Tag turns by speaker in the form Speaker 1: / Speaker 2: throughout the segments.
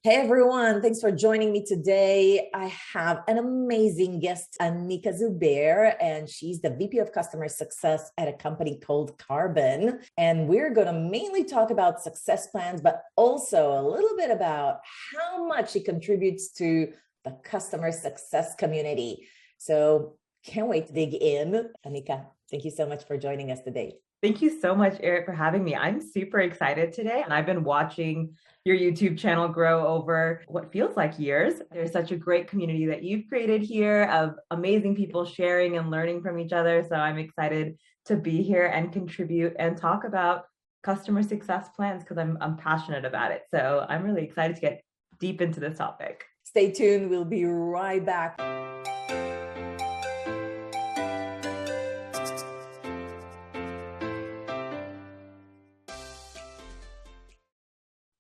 Speaker 1: Hey everyone, thanks for joining me today. I have an amazing guest, Anika Zubair, and she's the VP of Customer Success at a company called Karbon. And we're going to mainly talk about success plans, but also a little bit about how much it contributes to the customer success community. So can't wait to dig in. Anika, thank you so much for joining us today.
Speaker 2: Thank you so much, Irit, for having me. I'm super excited today, and I've been watching your YouTube channel grow over what feels like years. There's such a great community that you've created here of amazing people sharing and learning from each other. So I'm excited to be here and contribute and talk about customer success plans because I'm passionate about it. So I'm really excited to get deep into this topic.
Speaker 1: Stay tuned. We'll be right back.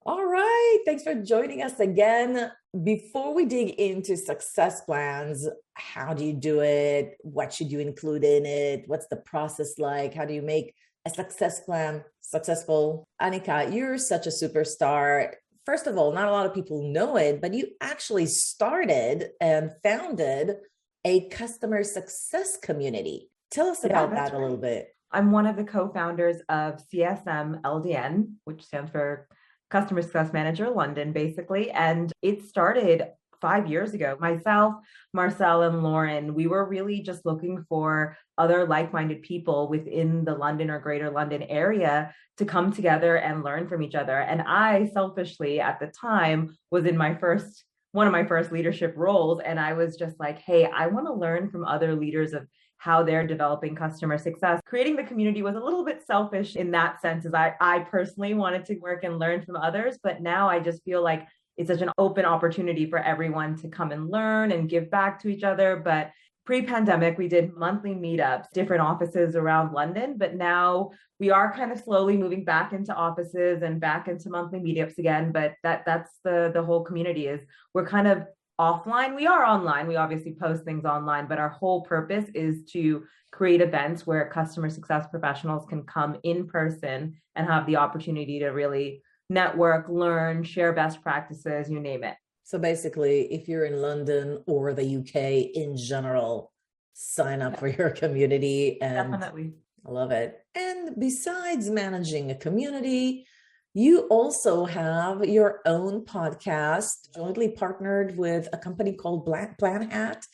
Speaker 1: All right, thanks for joining us again. Before we dig into success plans, how do you do it? What should you include in it? What's the process like? How do you make a success plan successful? Anika, you're such a superstar. First of all, not a lot of people know it, but you actually started and founded a customer success community. Tell us about that a little bit.
Speaker 2: I'm one of the co-founders of CSM LDN, which stands for Customer Success Manager London, basically. And it started 5 years ago. Myself, Marcel, and Lauren, we were really just looking for other like-minded people within the London or Greater London area to come together and learn from each other. And I selfishly, at the time, was in one of my first leadership roles. And I was just like, hey, I want to learn from other leaders of how they're developing customer success. Creating the community was a little bit selfish in that sense, as I personally wanted to work and learn from others. But now I just feel like it's such an open opportunity for everyone to come and learn and give back to each other. But pre-pandemic, we did monthly meetups, different offices around London. But now we are kind of slowly moving back into offices and back into monthly meetups again. But that's the whole community is we're kind of offline. We are online. We obviously post things online, but our whole purpose is to create events where customer success professionals can come in person and have the opportunity to really network, learn, share best practices, you name it.
Speaker 1: So basically, if you're in London or the UK in general, sign up for your community. And
Speaker 2: definitely.
Speaker 1: I love it. And besides managing a community, you also have your own podcast, jointly partnered with a company called PlanHat.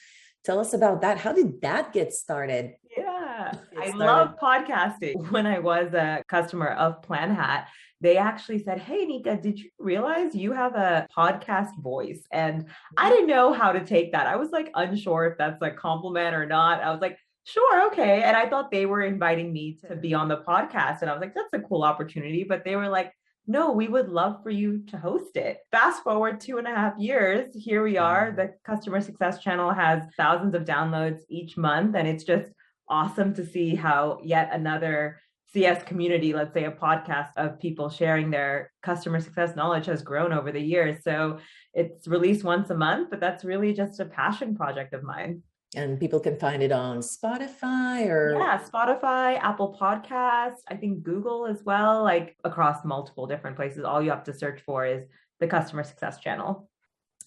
Speaker 1: Tell us about that. How did that get started?
Speaker 2: Yeah, I love podcasting. When I was a customer of PlanHat, they actually said, hey, Nika, did you realize you have a podcast voice? And I didn't know how to take that. I was like unsure if that's a compliment or not. I was like, sure, okay. And I thought they were inviting me to be on the podcast. And I was like, that's a cool opportunity. But they were like, no, we would love for you to host it. Fast forward 2.5 years, here we are. The Customer Success Channel has thousands of downloads each month. And it's just awesome to see how yet another CS community, let's say a podcast of people sharing their customer success knowledge, has grown over the years. So it's released once a month, but that's really just a passion project of mine.
Speaker 1: And people can find it on Spotify or...
Speaker 2: Yeah, Spotify, Apple Podcasts, I think Google as well, like across multiple different places. All you have to search for is the Customer Success Channel.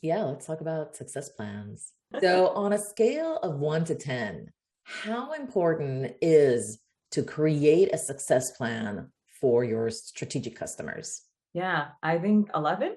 Speaker 1: Yeah, let's talk about success plans. So on a scale of 1 to 10, how important is to create a success plan for your strategic customers?
Speaker 2: Yeah, I think 11.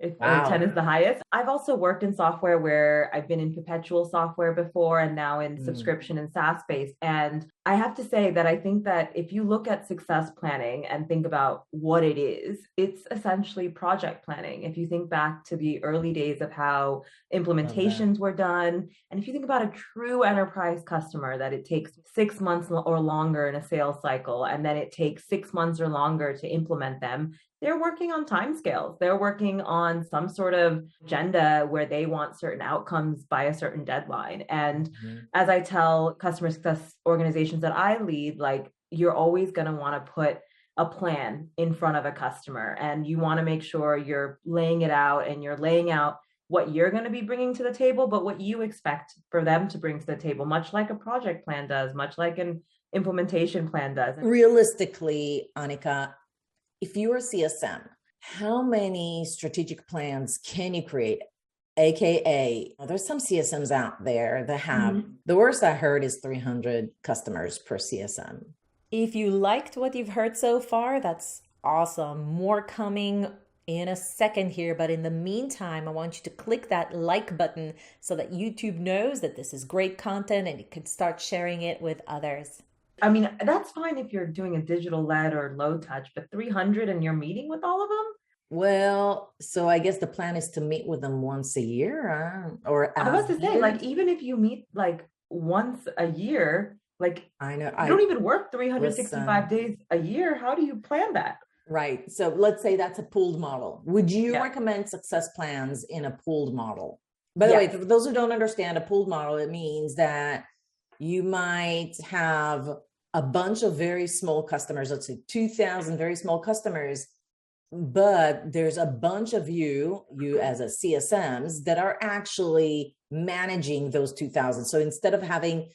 Speaker 2: If
Speaker 1: Wow.
Speaker 2: 10 is the highest. I've also worked in software where I've been in perpetual software before and now in subscription and SaaS space. And I have to say that I think that if you look at success planning and think about what it is, it's essentially project planning. If you think back to the early days of how implementations were done, and if you think about a true enterprise customer, that it takes 6 months or longer in a sales cycle, and then it takes 6 months or longer to implement them, they're working on timescales. They're working on some sort of agenda where they want certain outcomes by a certain deadline. And as I tell customer success organizations that I lead, like, you're always going to want to put a plan in front of a customer, and you want to make sure you're laying it out and you're laying out what you're going to be bringing to the table, but what you expect for them to bring to the table, much like a project plan does, much like an implementation plan does.
Speaker 1: Realistically, Anika, if you're a CSM, how many strategic plans can you create? AKA, there's some CSMs out there that have, the worst I heard is 300 customers per CSM.
Speaker 3: If you liked what you've heard so far, that's awesome. More coming in a second here, but in the meantime, I want you to click that like button so that YouTube knows that this is great content and you can start sharing it with others.
Speaker 2: I mean, that's fine if you're doing a digital lead or low touch, but 300 and you're meeting with all of them?
Speaker 1: Well, so I guess the plan is to meet with them once a year, or
Speaker 2: I was about to say,
Speaker 1: needed.
Speaker 2: like, even if you meet like once a year, like,
Speaker 1: I know
Speaker 2: you don't even work 365 days a year. How do you plan that?
Speaker 1: Right. So let's say that's a pooled model. Would you recommend success plans in a pooled model? By the way, for those who don't understand a pooled model, it means that you might have a bunch of very small customers, let's say 2,000 very small customers, but there's a bunch of you as a CSMs that are actually managing those 2,000. So instead of having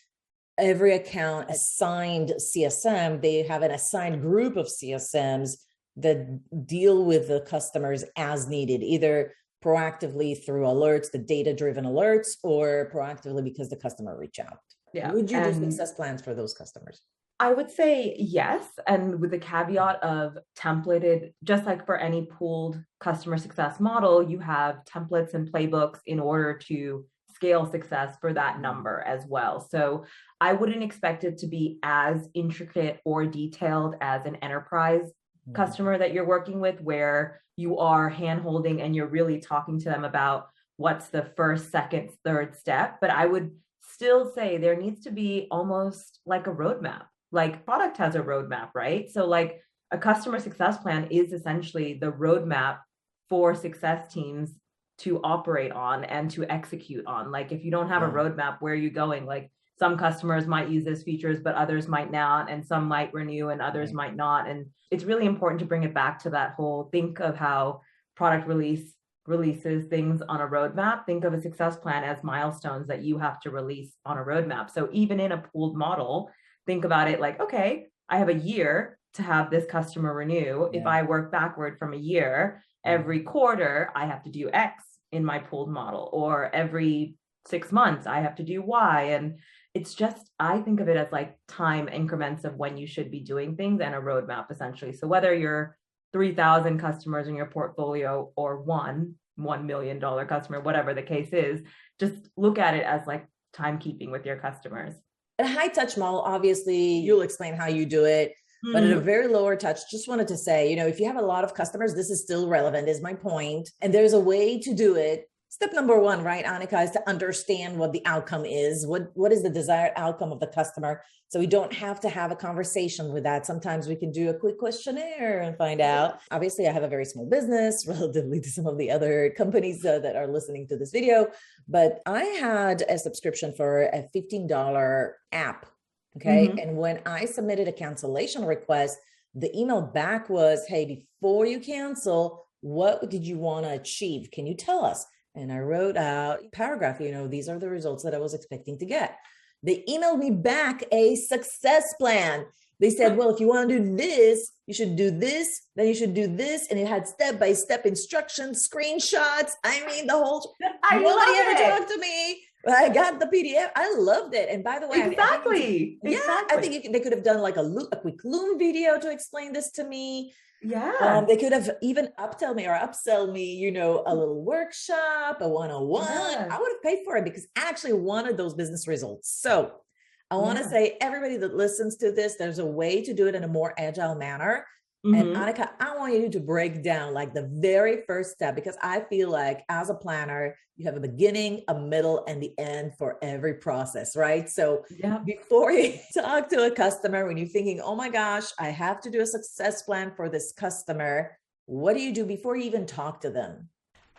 Speaker 1: every account assigned CSM, they have an assigned group of CSMs that deal with the customers as needed, either proactively through alerts, the data-driven alerts, or proactively because the customer reach out.
Speaker 2: Yeah.
Speaker 1: Would you do success plans for those customers?
Speaker 2: I would say yes. And with the caveat of templated, just like for any pooled customer success model, you have templates and playbooks in order to scale success for that number as well. So I wouldn't expect it to be as intricate or detailed as an enterprise customer that you're working with, where you are handholding and you're really talking to them about what's the first, second, third step. But I would still say there needs to be almost like a roadmap. Like product has a roadmap, right? So like a customer success plan is essentially the roadmap for success teams to operate on and to execute on. Like if you don't have a roadmap, where are you going? Like some customers might use those features, but others might not, and some might renew and others might not. And it's really important to bring it back to that whole, think of how product releases things on a roadmap. Think of a success plan as milestones that you have to release on a roadmap. So even in a pooled model, think about it like, okay, I have a year to have this customer renew. If I work backward from a year, every quarter I have to do X in my pooled model, or every 6 months I have to do Y. And it's just, I think of it as like time increments of when you should be doing things and a roadmap essentially. So whether you're 3,000 customers in your portfolio or $1 million customer, whatever the case is, just look at it as like timekeeping with your customers.
Speaker 1: A high touch model, obviously, you'll explain how you do it, but at a very lower touch, just wanted to say, if you have a lot of customers, this is still relevant, is my point. And there's a way to do it. Step number one, right, Anika, is to understand what the outcome is. What is the desired outcome of the customer? So we don't have to have a conversation with that. Sometimes we can do a quick questionnaire and find out. Obviously, I have a very small business relatively to some of the other companies that are listening to this video, but I had a subscription for a $15 app. Okay. And when I submitted a cancellation request, the email back was, hey, before you cancel, what did you want to achieve? Can you tell us? And I wrote out a paragraph, these are the results that I was expecting to get. They emailed me back a success plan. They said, well, if you want to do this, you should do this, then you should do this. And it had step-by-step instructions, screenshots. I mean, the whole, nobody ever talked to me. But I got the PDF. I loved it. And by the way,
Speaker 2: exactly.
Speaker 1: I think they could have done like a quick Loom video to explain this to me.
Speaker 2: Yeah.
Speaker 1: They could have even upsell me, a little workshop, a 101. I would have paid for it because I actually wanted those business results. So I want to say, everybody that listens to this, there's a way to do it in a more agile manner. And Anika, I want you to break down like the very first step, because I feel like as a planner, you have a beginning, a middle, and the end for every process, right? So before you talk to a customer, when you're thinking, oh my gosh, I have to do a success plan for this customer, what do you do before you even talk to them?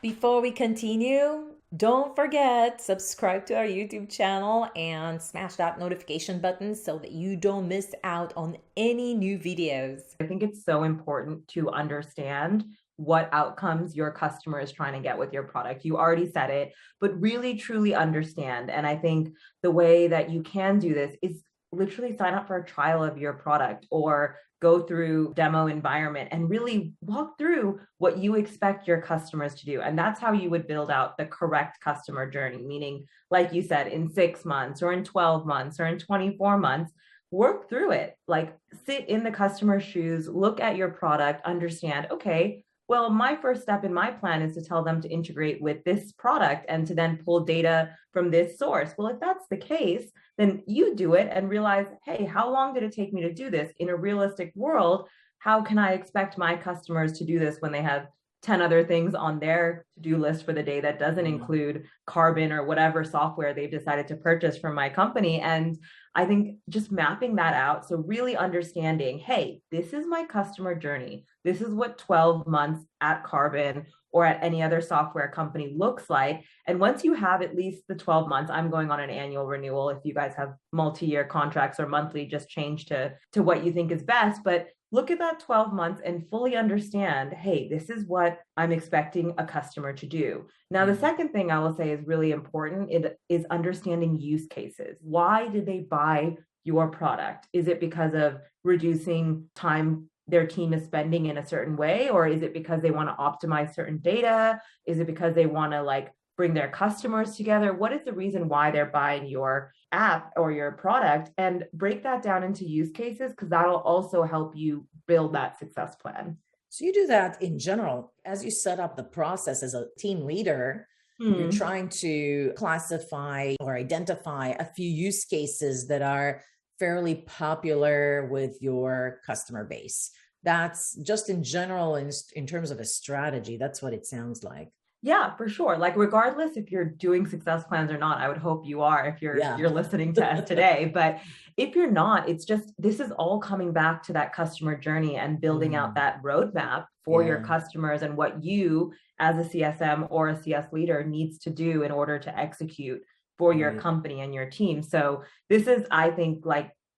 Speaker 3: Before we continue, don't forget, subscribe to our YouTube channel and smash that notification button so that you don't miss out on any new videos.
Speaker 2: I think it's so important to understand what outcomes your customer is trying to get with your product. You already said it, but really truly understand. And I think the way that you can do this is literally sign up for a trial of your product or go through demo environment and really walk through what you expect your customers to do. And that's how you would build out the correct customer journey, meaning, like you said, in 6 months or in 12 months or in 24 months, work through it. Like, sit in the customer's shoes, look at your product, understand, okay, well, my first step in my plan is to tell them to integrate with this product and to then pull data from this source. Well, if that's the case, then you do it and realize, hey, how long did it take me to do this? In a realistic world, how can I expect my customers to do this when they have 10 other things on their to-do list for the day that doesn't include Karbon or whatever software they've decided to purchase from my company? And I think just mapping that out. So really understanding, hey, this is my customer journey. This is what 12 months at Karbon or at any other software company looks like. And once you have at least the 12 months, I'm going on an annual renewal. If you guys have multi-year contracts or monthly, just change to what you think is best. But look at that 12 months and fully understand, hey, this is what I'm expecting a customer to do. Now, the second thing I will say is really important. It is understanding use cases. Why did they buy your product? Is it because of reducing time their team is spending in a certain way? Or is it because they want to optimize certain data? Is it because they want to bring their customers together? What is the reason why they're buying your app or your product? And break that down into use cases, because that'll also help you build that success plan.
Speaker 1: So you do that in general. As you set up the process as a team leader, you're trying to classify or identify a few use cases that are fairly popular with your customer base. That's just in general, in terms of a strategy. That's what it sounds like.
Speaker 2: Yeah, for sure. Regardless if you're doing success plans or not, I would hope you are if you're listening to us today. But if you're not, it's just, this is all coming back to that customer journey and building out that roadmap for your customers and what you as a CSM or a CS leader needs to do in order to execute for your company and your team. So this is, I think,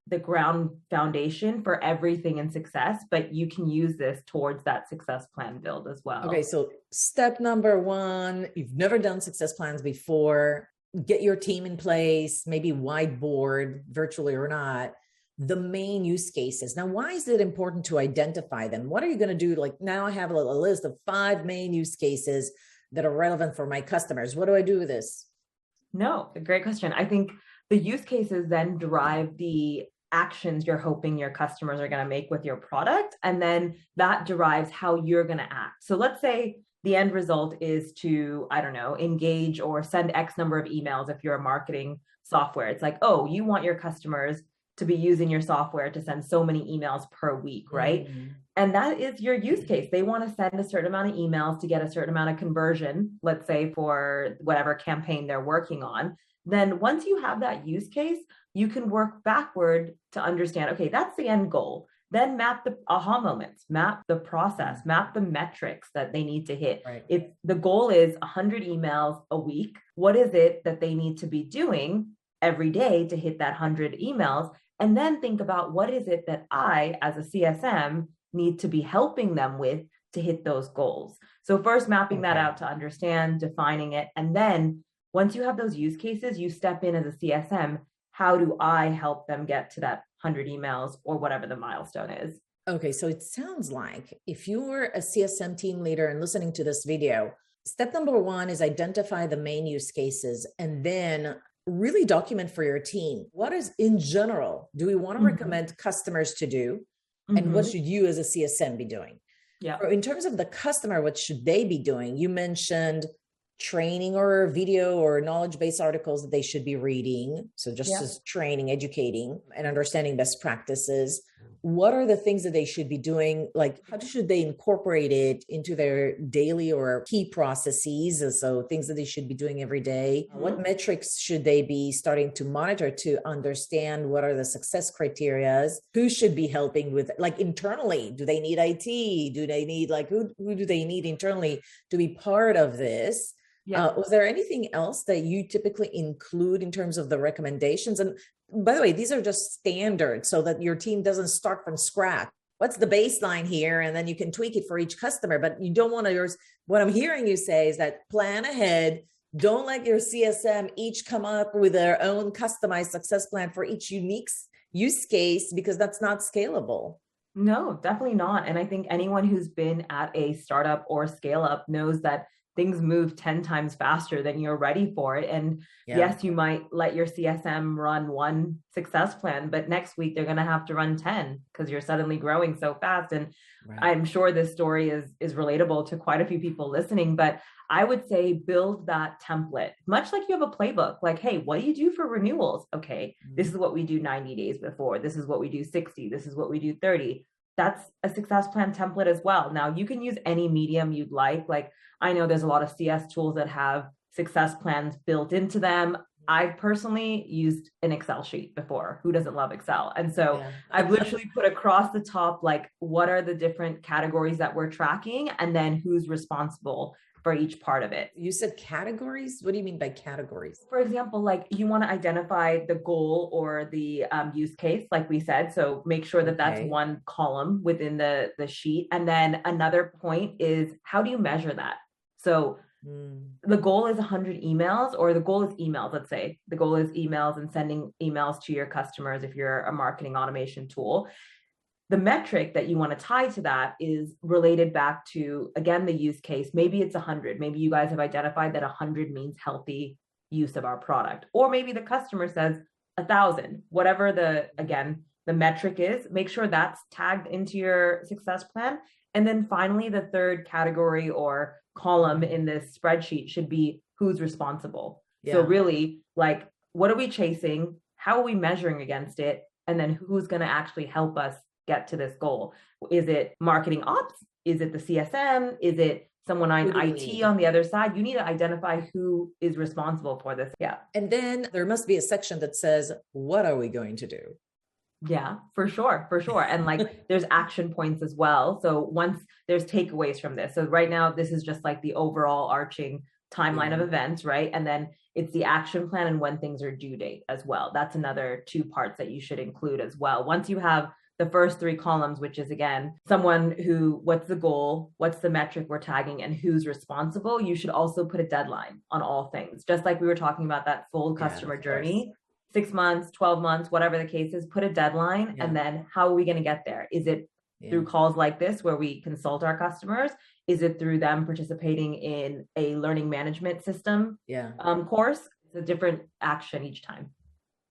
Speaker 2: the ground foundation for everything in success, but you can use this towards that success plan build as well.
Speaker 1: Okay, so step number one, you've never done success plans before, get your team in place, maybe whiteboard, virtually or not, the main use cases. Now, why is it important to identify them? What are you going to do? Now I have a list of 5 main use cases that are relevant for my customers. What do I do with this?
Speaker 2: No, a great question. I think the use cases then drive the actions you're hoping your customers are going to make with your product. And then that derives how you're going to act. So let's say the end result is to, I don't know, engage or send X number of emails. If you're a marketing software, it's like, oh, you want your customers to be using your software to send so many emails per week, right? And that is your use case. They want to send a certain amount of emails to get a certain amount of conversion, let's say for whatever campaign they're working on. Then once you have that use case, you can work backward to understand, okay, that's the end goal. Then map the aha moments, map the process, map the metrics that they need to hit.
Speaker 1: Right.
Speaker 2: If the goal is 100 emails a week, what is it that they need to be doing every day to hit that 100 emails? And then think about, what is it that I, as a CSM, need to be helping them with to hit those goals? So first mapping that out to understand, defining it. And then once you have those use cases, you step in as a CSM. How do I help them get to that 100 emails or whatever the milestone is?
Speaker 1: Okay, so it sounds like if you're a CSM team leader and listening to this video, step number one is identify the main use cases and then really document for your team. What is, in general, do we want to recommend customers to do? And what should you as a CSM be doing?
Speaker 2: Yeah.
Speaker 1: So in terms of the customer, what should they be doing? You mentioned training or video or knowledge-based articles that they should be reading. So just as training, educating, and understanding best practices. What are the things that they should be doing? How should they incorporate it into their daily or key processes? So things that they should be doing every day. What metrics should they be starting to monitor to understand what are the success criteria? Who should be helping with, internally? Do they need IT? Do they need, who do they need internally to be part of this? Yeah. Was there anything else that you typically include in terms of the recommendations? And by the way, these are just standards so that your team doesn't start from scratch. What's the baseline here? And then you can tweak it for each customer, but you don't want to, what I'm hearing you say is that plan ahead. Don't let your CSM each come up with their own customized success plan for each unique use case because that's not scalable.
Speaker 2: No, definitely not. And I think anyone who's been at a startup or scale up knows that things move 10 times faster than you're ready for it. And yes, you might let your CSM run one success plan, but next week they're going to have to run 10 because you're suddenly growing so fast. And I'm sure this story is relatable to quite a few people listening, but I would say build that template, much like you have a playbook. Like, hey, what do you do for renewals? Okay, this is what we do 90 days before. This is what we do 60. This is what we do 30. That's a success plan template as well. Now you can use any medium you'd like. Like I know there's a lot of CS tools that have success plans built into them. I've personally used an Excel sheet before. Who doesn't love Excel? And so I've literally put across the top, like, what are the different categories that we're tracking and then who's responsible for each part of it.
Speaker 1: You said categories? What do you mean by categories?
Speaker 2: For example, like you want to identify the goal or the use case, like we said. So make sure that that's one column within the sheet. And then another point is, how do you measure that? So the goal is 100 emails, or the goal is emails. Let's say the goal is emails and sending emails to your customers if you're a marketing automation tool. The metric that you want to tie to that is related back to, again, the use case. Maybe it's 100. Maybe you guys have identified that 100 means healthy use of our product. Or maybe the customer says 1,000. Whatever the metric is, make sure that's tagged into your success plan. And then finally, the third category or column in this spreadsheet should be who's responsible. So really, like, what are we chasing? How are we measuring against it? And then who's going to actually help us get to this goal? Is it marketing ops? Is it the CSM? Is it someone on IT on the other side? You need to identify who is responsible for this. Yeah.
Speaker 1: And then there must be a section that says, what are we going to do?
Speaker 2: Yeah, for sure. For sure. And like there's action points as well. So once there's takeaways from this. So right now, this is just like the overall arching timeline of events, right? And then it's the action plan and when things are due date as well. That's another 2 parts that you should include as well. Once you have the first 3 columns, which is again, what's the goal, what's the metric we're tagging, and who's responsible, you should also put a deadline on all things. Just like we were talking about that full customer journey, 6 months, 12 months, whatever the case is, put a deadline. And then how are we going to get there? Is it through calls like this where we consult our customers? Is it through them participating in a learning management system course? It's a different action each time.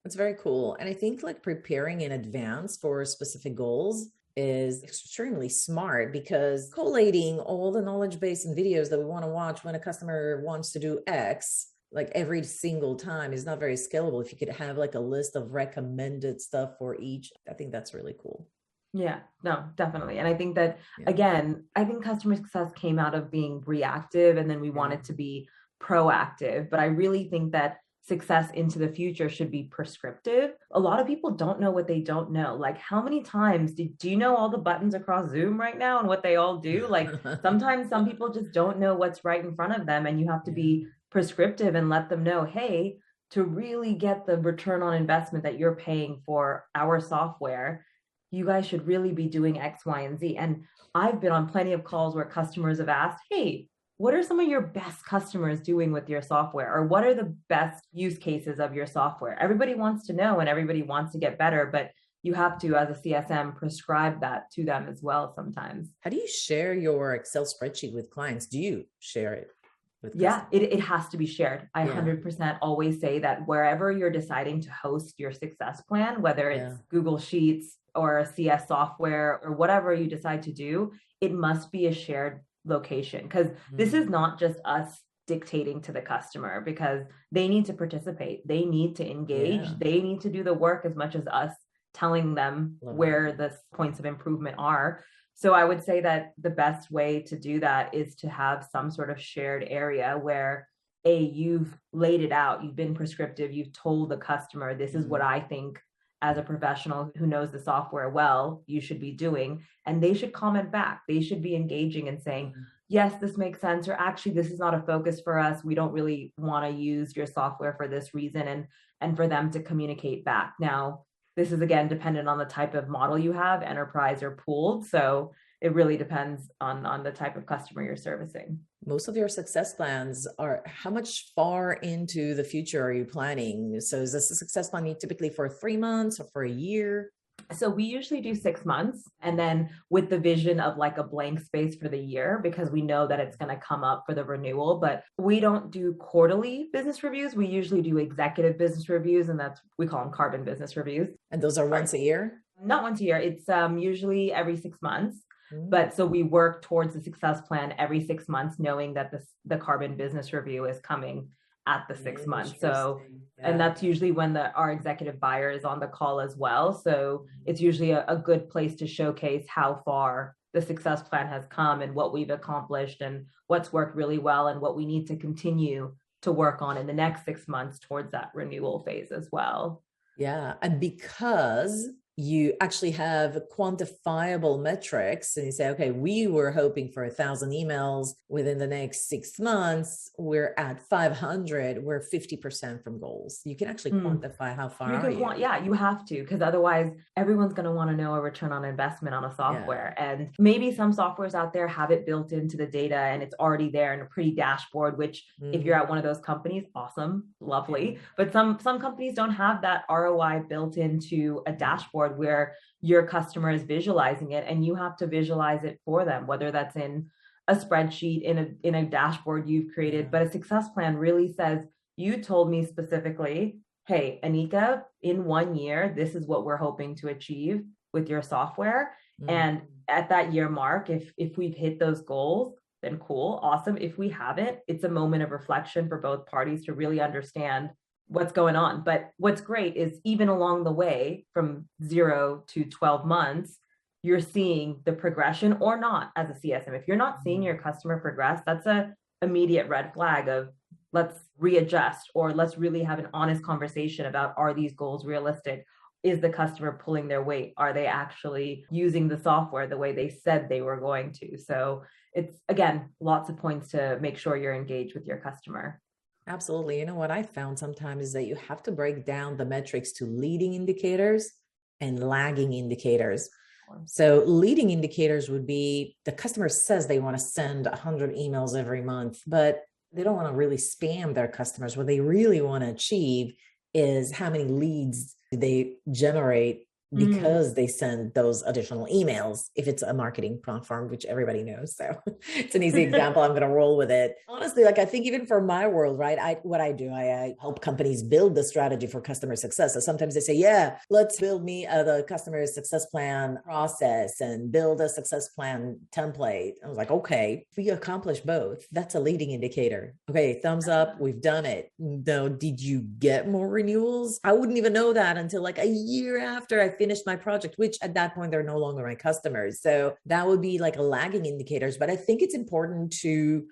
Speaker 1: That's very cool. And I think like preparing in advance for specific goals is extremely smart, because collating all the knowledge base and videos that we want to watch when a customer wants to do X, like every single time, is not very scalable. If you could have like a list of recommended stuff for each, I think that's really cool.
Speaker 2: Yeah, no, definitely. And I think that, again, I think customer success came out of being reactive and then we wanted to be proactive. But I really think that success into the future should be prescriptive. A lot of people don't know what they don't know. Like, how many times do you know all the buttons across Zoom right now and what they all do? Like, sometimes some people just don't know what's right in front of them, and you have to be prescriptive and let them know, hey, to really get the return on investment that you're paying for our software, you guys should really be doing X, Y, and Z. And I've been on plenty of calls where customers have asked, hey, what are some of your best customers doing with your software? Or what are the best use cases of your software? Everybody wants to know and everybody wants to get better, but you have to, as a CSM, prescribe that to them as well sometimes.
Speaker 1: How do you share your Excel spreadsheet with clients? Do you share it with customers?
Speaker 2: Yeah, it has to be shared. I 100% always say that wherever you're deciding to host your success plan, whether it's Google Sheets or a CS software or whatever you decide to do, it must be a shared location, because this is not just us dictating to the customer, because they need to participate, they need to engage, they need to do the work as much as us telling them where the points of improvement are. So I would say that the best way to do that is to have some sort of shared area where you've laid it out, you've been prescriptive, you've told the customer, this is what I think as a professional who knows the software well, you should be doing, and they should comment back. They should be engaging and saying, yes, this makes sense, or actually, this is not a focus for us. We don't really want to use your software for this reason, and for them to communicate back. Now, this is again dependent on the type of model you have, enterprise or pooled. So it really depends on the type of customer you're servicing.
Speaker 1: Most of your success plans are, how much far into the future are you planning? So is this a success plan typically for 3 months or for a year?
Speaker 2: So we usually do 6 months, and then with the vision of like a blank space for the year, because we know that it's going to come up for the renewal. But we don't do quarterly business reviews. We usually do executive business reviews, and we call them Karbon business reviews.
Speaker 1: And those are once a year?
Speaker 2: Not once a year. It's usually every 6 months. But so we work towards the success plan every 6 months, knowing that the Karbon business review is coming at the 6 months. So, and that's usually when our executive buyer is on the call as well. So it's usually a good place to showcase how far the success plan has come and what we've accomplished and what's worked really well and what we need to continue to work on in the next 6 months towards that renewal phase as well.
Speaker 1: Yeah. And because you actually have quantifiable metrics and you say, okay, we were hoping for 1,000 emails within the next 6 months. We're at 500. We're 50% from goals. You can actually quantify how far are you.
Speaker 2: Yeah, you have to, because otherwise everyone's going to want to know a return on investment on a software. Yeah. And maybe some softwares out there have it built into the data and it's already there in a pretty dashboard, which if you're at one of those companies, awesome, lovely. But some companies don't have that ROI built into a dashboard where your customer is visualizing it and you have to visualize it for them, whether that's in a spreadsheet, in a dashboard you've created. But a success plan really says, you told me specifically, hey, Anika, in 1 year, this is what we're hoping to achieve with your software. And at that year mark, if we've hit those goals, then cool, awesome. If we haven't, it's a moment of reflection for both parties to really understand what's going on. But what's great is even along the way from 0 to 12 months, you're seeing the progression or not as a CSM. If you're not seeing your customer progress, that's a immediate red flag of let's readjust, or let's really have an honest conversation about, are these goals realistic? Is the customer pulling their weight? Are they actually using the software the way they said they were going to? So it's, again, lots of points to make sure you're engaged with your customer.
Speaker 1: Absolutely. You know, what I found sometimes is that you have to break down the metrics to leading indicators and lagging indicators. So leading indicators would be the customer says they want to send 100 emails every month, but they don't want to really spam their customers. What they really want to achieve is how many leads they generate because they send those additional emails, if it's a marketing platform, which everybody knows. So it's an easy example. I'm going to roll with it. Honestly, like I think even for my world, right? I help companies build the strategy for customer success. So sometimes they say, yeah, let's build me the customer success plan process and build a success plan template. I was like, okay, if we accomplish both, that's a leading indicator. Okay, thumbs up, we've done it. No, did you get more renewals? I wouldn't even know that until like a year after I finished my project, which at that point, they're no longer my customers. So that would be like a lagging indicators. But I think it's important to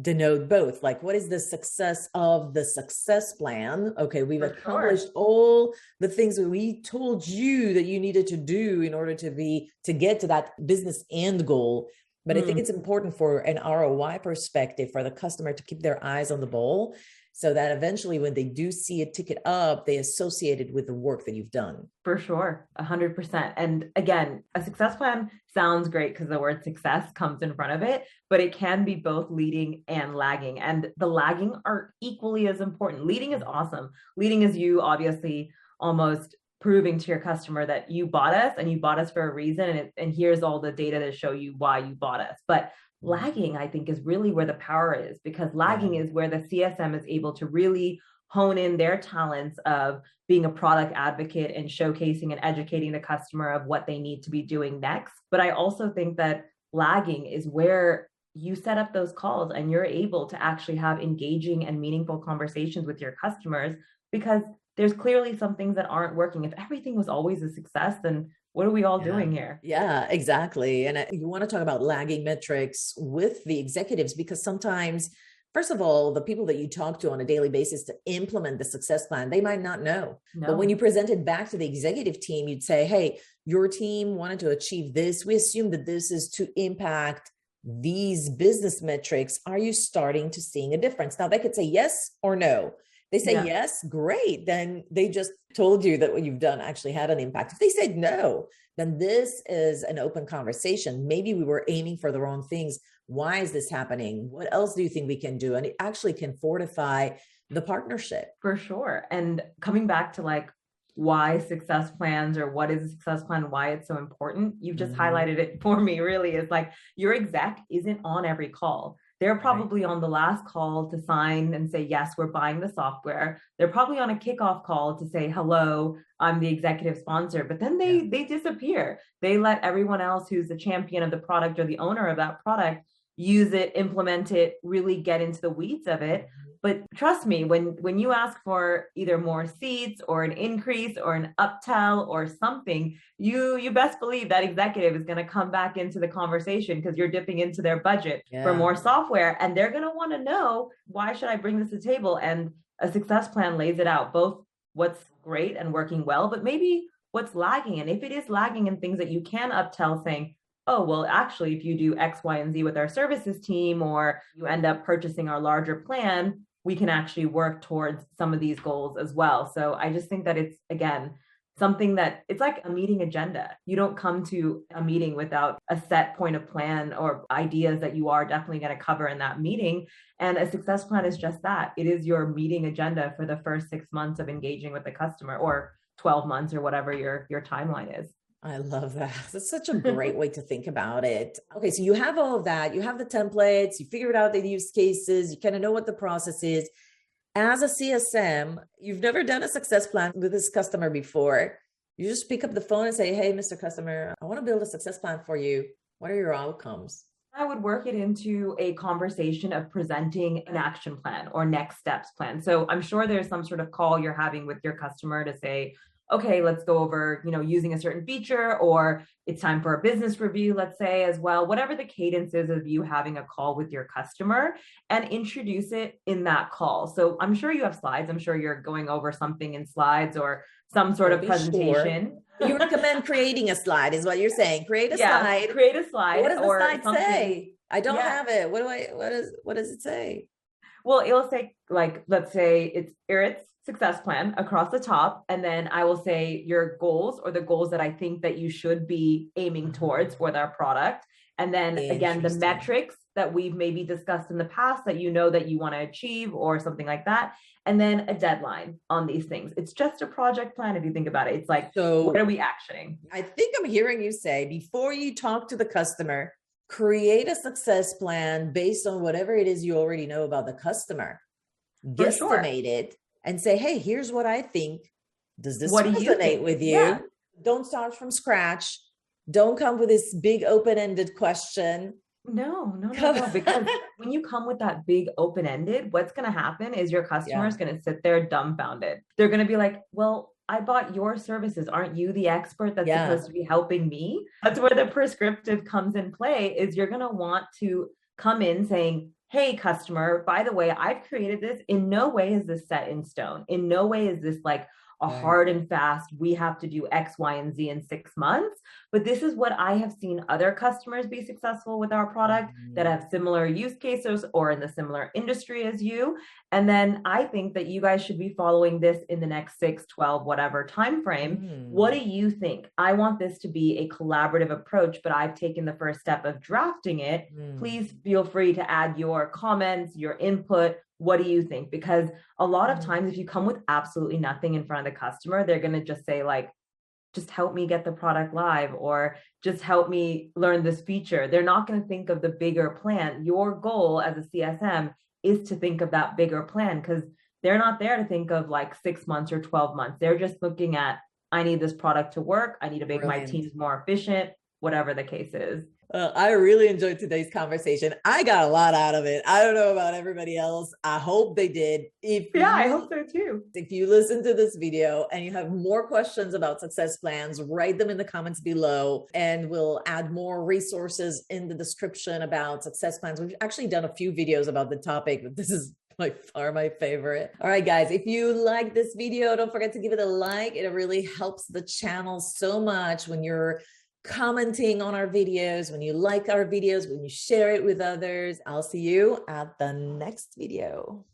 Speaker 1: denote both. Like, what is the success of the success plan? Okay, we've accomplished all the things that we told you that you needed to do in order to get to that business end goal. But I think it's important for an ROI perspective for the customer to keep their eyes on the ball, so that eventually when they do see a ticket up, they associate it with the work that you've done.
Speaker 2: For sure, 100%. And again, a success plan sounds great because the word success comes in front of it, but it can be both leading and lagging. And the lagging are equally as important. Leading is awesome. Leading is you obviously almost proving to your customer that you bought us and you bought us for a reason. And here's all the data to show you why you bought us. But lagging, I think, is really where the power is, because lagging is where the CSM is able to really hone in their talents of being a product advocate and showcasing and educating the customer of what they need to be doing next. But I also think that lagging is where you set up those calls and you're able to actually have engaging and meaningful conversations with your customers, because there's clearly some things that aren't working. If everything was always a success, then what are we all doing here?
Speaker 1: Yeah, exactly. And you want to talk about lagging metrics with the executives, because sometimes, first of all, the people that you talk to on a daily basis to implement the success plan, they might not know. No. But when you present it back to the executive team, you'd say, hey, your team wanted to achieve this. We assume that this is to impact these business metrics. Are you starting to seeing a difference? Now they could say yes or no. They say
Speaker 2: Yeah.
Speaker 1: yes, great. Then they just told you that what you've done actually had an impact. If they said no, then this is an open conversation. Maybe we were aiming for the wrong things. Why is this happening? What else do you think we can do? And it actually can fortify the partnership.
Speaker 2: For sure. And coming back to like why success plans, or what is a success plan, why it's so important, you've just highlighted it for me. Really, is like your exec isn't on every call. They're probably on the last call to sign and say, yes, we're buying the software. They're probably on a kickoff call to say, hello, I'm the executive sponsor. But then they disappear. They let everyone else who's the champion of the product or the owner of that product use it, implement it, really get into the weeds of it. But trust me, when you ask for either more seats or an increase or an uptell or something, you best believe that executive is going to come back into the conversation, because you're dipping into their budget for more software, and they're going to want to know, why should I bring this to the table? And a success plan lays it out, both what's great and working well, but maybe what's lagging. And if it is lagging in things that you can uptell, saying, oh, well, actually, if you do X, Y, and Z with our services team, or you end up purchasing our larger plan, we can actually work towards some of these goals as well. So I just think that it's, again, something that it's like a meeting agenda. You don't come to a meeting without a set point of plan or ideas that you are definitely going to cover in that meeting. And a success plan is just that. It is your meeting agenda for the first 6 months of engaging with the customer, or 12 months, or whatever your timeline is.
Speaker 1: I love that. That's such a great way to think about it. Okay, so you have all of that. You have the templates. You figured out the use cases. You kind of know what the process is. As a CSM, you've never done a success plan with this customer before. You just pick up the phone and say, hey, Mr. Customer, I want to build a success plan for you. What are your outcomes?
Speaker 2: I would work it into a conversation of presenting an action plan or next steps plan. So I'm sure there's some sort of call you're having with your customer to say, okay, let's go over, using a certain feature, or it's time for a business review, let's say, as well, whatever the cadence is of you having a call with your customer, and introduce it in that call. So I'm sure you have slides. I'm sure you're going over something in slides or some sort of presentation.
Speaker 1: Sure. You recommend creating a slide is what you're saying. Create a slide.
Speaker 2: Create a slide.
Speaker 1: What does the slide say? I don't have it. What does it say?
Speaker 2: Well, it'll say, like, let's say it's Irit's success plan across the top. And then I will say your goals, or the goals that I think that you should be aiming towards with our product. And then again, the metrics that we've maybe discussed in the past that that you want to achieve, or something like that. And then a deadline on these things. It's just a project plan if you think about it. It's like, so what are we actioning?
Speaker 1: I think I'm hearing you say, before you talk to the customer, create a success plan based on whatever it is you already know about the customer. Guesstimate it and say, hey, here's what I think. Does this resonate with you? Yeah. Don't start from scratch. Don't come with this big open-ended question.
Speaker 2: No. Because when you come with that big open-ended, what's going to happen is your customer is going to sit there dumbfounded. They're going to be like, well, I bought your services. Aren't you the expert that's supposed to be helping me? That's where the prescriptive comes in play, is you're going to want to come in saying, hey, customer, by the way, I've created this. In no way is this set in stone. In no way is this like a hard and fast, we have to do X, Y, and Z in 6 months. But this is what I have seen other customers be successful with our product that have similar use cases or in the similar industry as you. And then I think that you guys should be following this in the next 6, 12, whatever timeframe. What do you think? I want this to be a collaborative approach, but I've taken the first step of drafting it. Please feel free to add your comments, your input. What do you think? Because a lot of times if you come with absolutely nothing in front of the customer, they're going to just say like, just help me get the product live, or just help me learn this feature. They're not going to think of the bigger plan. Your goal as a CSM is to think of that bigger plan, because they're not there to think of like 6 months or 12 months. They're just looking at, I need this product to work. I need to make my teams more efficient, whatever the case is.
Speaker 1: I really enjoyed today's conversation. I got a lot out of it. I don't know about everybody else. I hope they did.
Speaker 2: I hope so too.
Speaker 1: If you listen to this video and you have more questions about success plans, write them in the comments below, and we'll add more resources in the description about success plans. We've actually done a few videos about the topic, but this is by far my favorite. All right, guys, if you like this video, don't forget to give it a like. It really helps the channel so much when you're commenting on our videos, when you like our videos, when you share it with others. I'll see you at the next video.